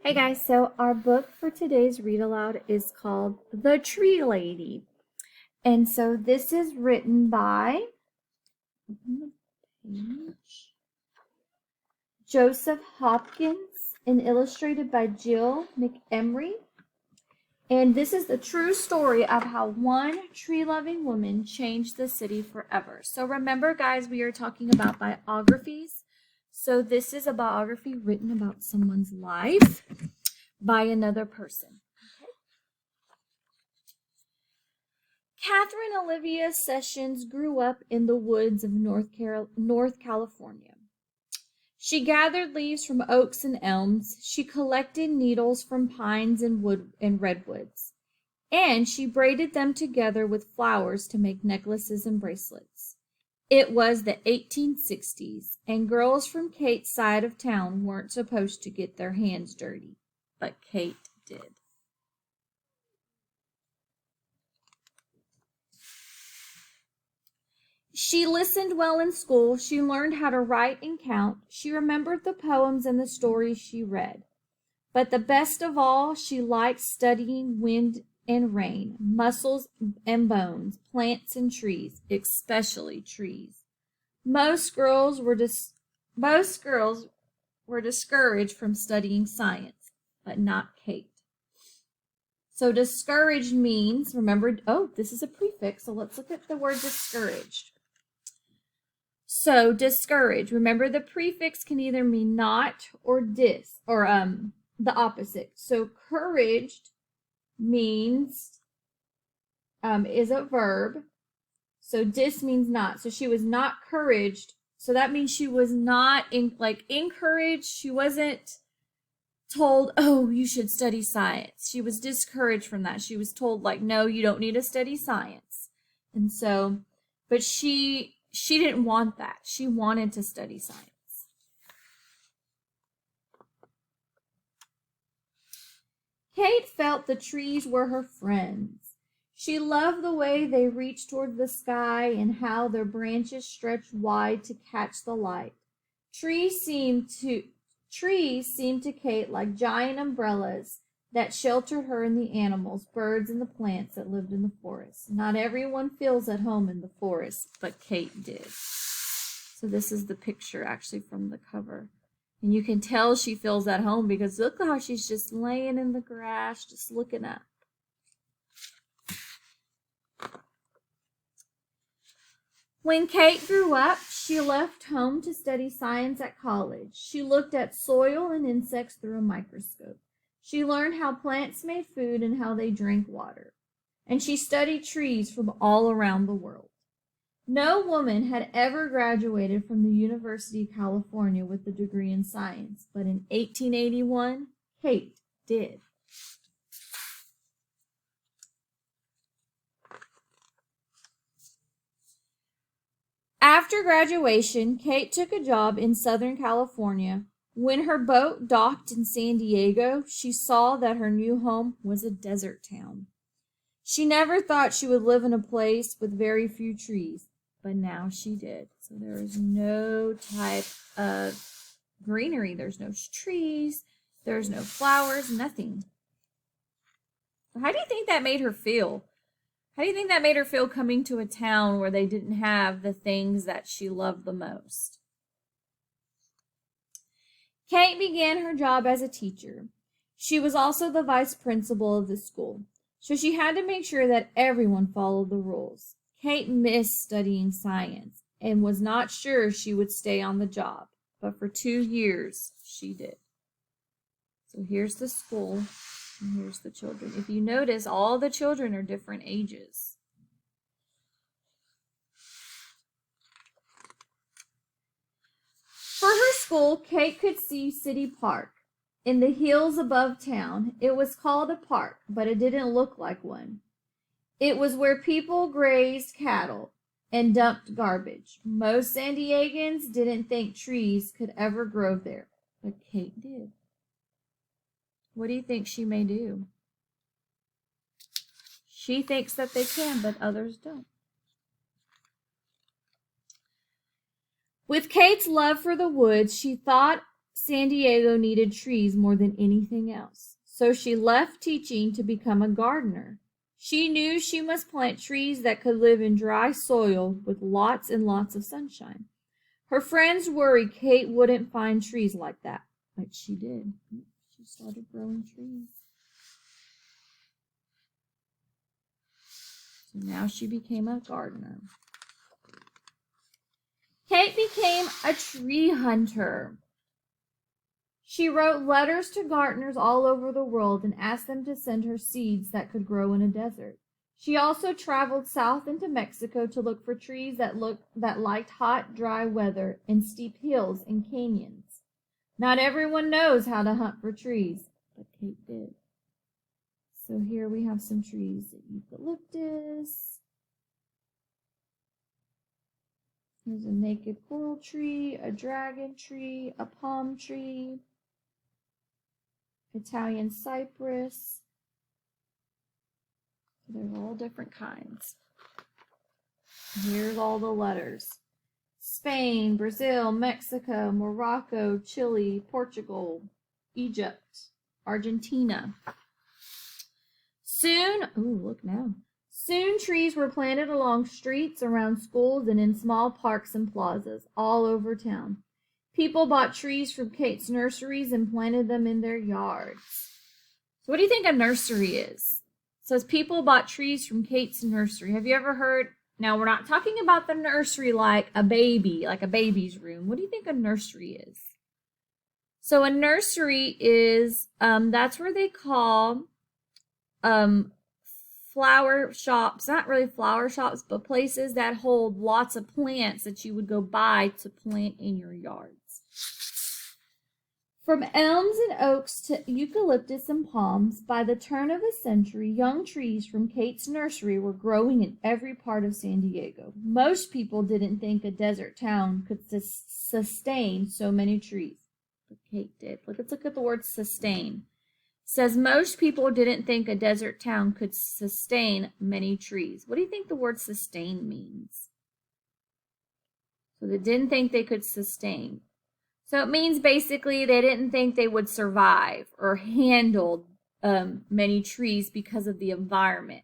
Hey guys, so our book for today's read aloud is called The Tree Lady. And so this is written by Joseph Hopkins and illustrated by Jill McEmery. And this is the true story of how one tree-loving woman changed the city forever. So remember, guys, we are talking about biographies. So this is a biography written about someone's life by another person. Okay. Catherine Olivia Sessions grew up in the woods of North California. She gathered leaves from oaks and elms. She collected needles from pines and redwoods. And she braided them together with flowers to make necklaces and bracelets. It was the 1860s, and girls from Kate's side of town weren't supposed to get their hands dirty, but Kate did. She listened well in school. She learned how to write and count. She remembered the poems and the stories she read. But the best of all, she liked studying wind and rain, muscles and bones, plants and trees, especially trees. Most girls were discouraged from studying science, but not Kate. So discouraged means, remember, this is a prefix, so let's look at the word discouraged. So discouraged, remember the prefix can either mean not or dis, or the opposite. So couraged means is a verb. So dis means not. So she was not couraged. So that means she was not encouraged. She wasn't told, oh, you should study science. She was discouraged from that. She was told, like, no, you don't need to study science. And so, but she didn't want that. She wanted to study science. Kate felt the trees were her friends. She loved the way they reached toward the sky and how their branches stretched wide to catch the light. Trees seemed to Kate like giant umbrellas that sheltered her and the animals, birds, and the plants that lived in the forest. Not everyone feels at home in the forest, but Kate did. So this is the picture actually from the cover. And you can tell she feels at home because look how she's just laying in the grass, just looking up. When Kate grew up, she left home to study science at college. She looked at soil and insects through a microscope. She learned how plants made food and how they drank water. And she studied trees from all around the world. No woman had ever graduated from the University of California with a degree in science, but in 1881, Kate did. After graduation, Kate took a job in Southern California. When her boat docked in San Diego, she saw that her new home was a desert town. She never thought she would live in a place with very few trees, but now she did. So there is no type of greenery. There's no trees. There's no flowers, nothing. So how do you think that made her feel? How do you think that made her feel coming to a town where they didn't have the things that she loved the most? Kate began her job as a teacher. She was also the vice principal of the school, so she had to make sure that everyone followed the rules. Kate missed studying science and was not sure she would stay on the job, but for 2 years she did. So here's the school. And here's the children. If you notice, all the children are different ages. For her school, Kate could see City Park. In the hills above town, it was called a park, but it didn't look like one. It was where people grazed cattle and dumped garbage. Most San Diegans didn't think trees could ever grow there, but Kate did. What do you think she may do? She thinks that they can, but others don't. With Kate's love for the woods, she thought San Diego needed trees more than anything else, so she left teaching to become a gardener. She knew she must plant trees that could live in dry soil with lots and lots of sunshine. Her friends worried Kate wouldn't find trees like that, but she did. She started growing trees. So now she became a gardener. Kate became a tree hunter. She wrote letters to gardeners all over the world and asked them to send her seeds that could grow in a desert. She also traveled south into Mexico to look for trees that liked hot, dry weather and steep hills and canyons. Not everyone knows how to hunt for trees, but Kate did. So here we have some trees: eucalyptus. There's a naked coral tree, a dragon tree, a palm tree, Italian cypress. There's all different kinds. Here's all the letters: Spain, Brazil, Mexico, Morocco, Chile, Portugal, Egypt, Argentina. Soon trees were planted along streets, around schools, and in small parks and plazas all over town. People bought trees from Kate's nurseries and planted them in their yards. So what do you think a nursery is? It says people bought trees from Kate's nursery. Have you ever heard? Now, we're not talking about the nursery like a baby's room. What do you think a nursery is? So a nursery is, that's where they call flower shops, not really flower shops, but places that hold lots of plants that you would go buy to plant in your yards. From elms and oaks to eucalyptus and palms, by the turn of the century, young trees from Kate's nursery were growing in every part of San Diego. Most people didn't think a desert town could sustain so many trees, but Kate did. Let's look at the word sustain. It says most people didn't think a desert town could sustain many trees. What do you think the word sustain means? So they didn't think they could sustain. So it means basically they didn't think they would survive or handle many trees because of the environment.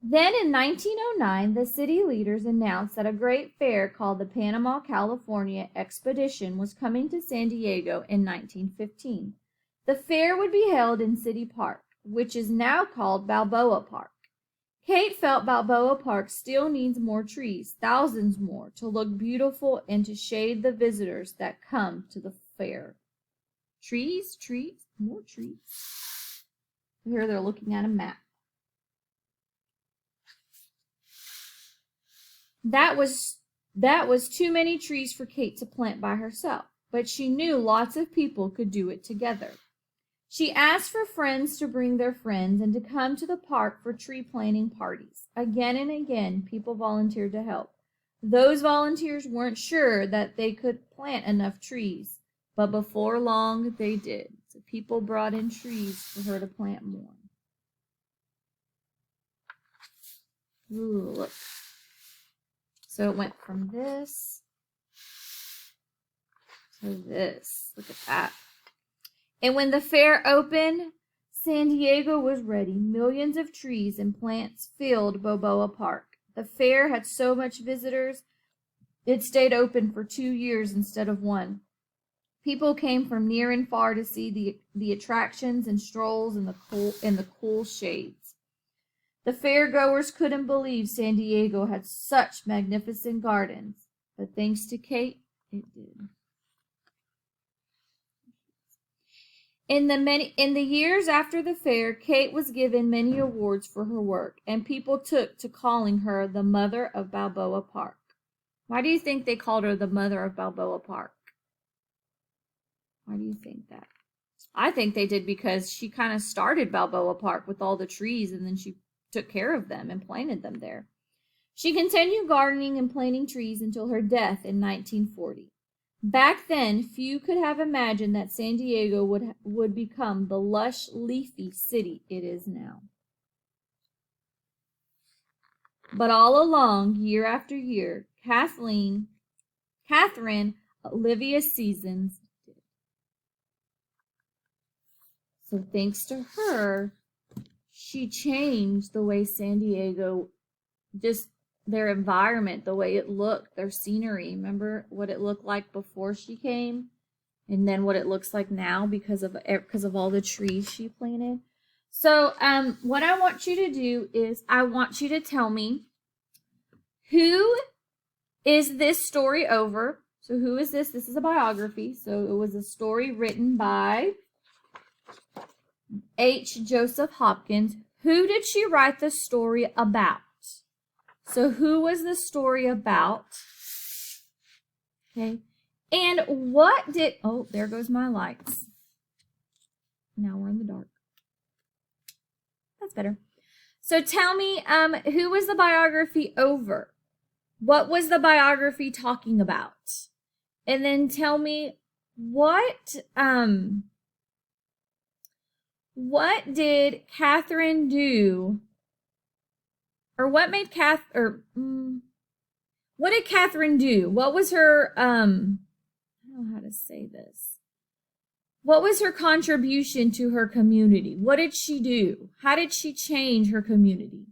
Then in 1909, the city leaders announced that a great fair called the Panama, California Expedition was coming to San Diego in 1915. The fair would be held in City Park, which is now called Balboa Park. Kate felt Balboa Park still needs more trees, thousands more, to look beautiful and to shade the visitors that come to the fair. Trees, more trees. Here they're looking at a map. That was too many trees for Kate to plant by herself, but she knew lots of people could do it together. She asked for friends to bring their friends and to come to the park for tree planting parties. Again and again, people volunteered to help. Those volunteers weren't sure that they could plant enough trees, but before long they did. So people brought in trees for her to plant more. Ooh, look. So it went from this to this. Look at that. And when the fair opened, San Diego was ready. Millions of trees and plants filled Balboa Park. The fair had so much visitors, it stayed open for 2 years instead of 1. People came from near and far to see the attractions and strolls in the cool shades. The fairgoers couldn't believe San Diego had such magnificent gardens, but thanks to Kate, it did. In the years after the fair, Kate was given many awards for her work, and people took to calling her the Mother of Balboa Park. Why do you think they called her the Mother of Balboa Park? Why do you think that? I think they did because she kind of started Balboa Park with all the trees, and then she took care of them and planted them there. She continued gardening and planting trees until her death in 1940. Back then, few could have imagined that San Diego would become the lush, leafy city it is now. But all along, year after year, Kathleen Catherine Olivia Seasons did. So thanks to her, she changed the way San Diego, just their environment, the way it looked, their scenery. Remember what it looked like before she came? And then what it looks like now because of all the trees she planted. So what I want you to do is I want you to tell me, who is this story over? So who is this? This is a biography. So it was a story written by H. Joseph Hopkins. Who did she write the story about? So who was the story about? Okay. And what did, oh, there goes my lights. Now we're in the dark. That's better. So tell me, who was the biography over? What was the biography talking about? And then tell me what did Catherine do? Or what made what did Catherine do? What was her, I don't know how to say this. What was her contribution to her community? What did she do? How did she change her community?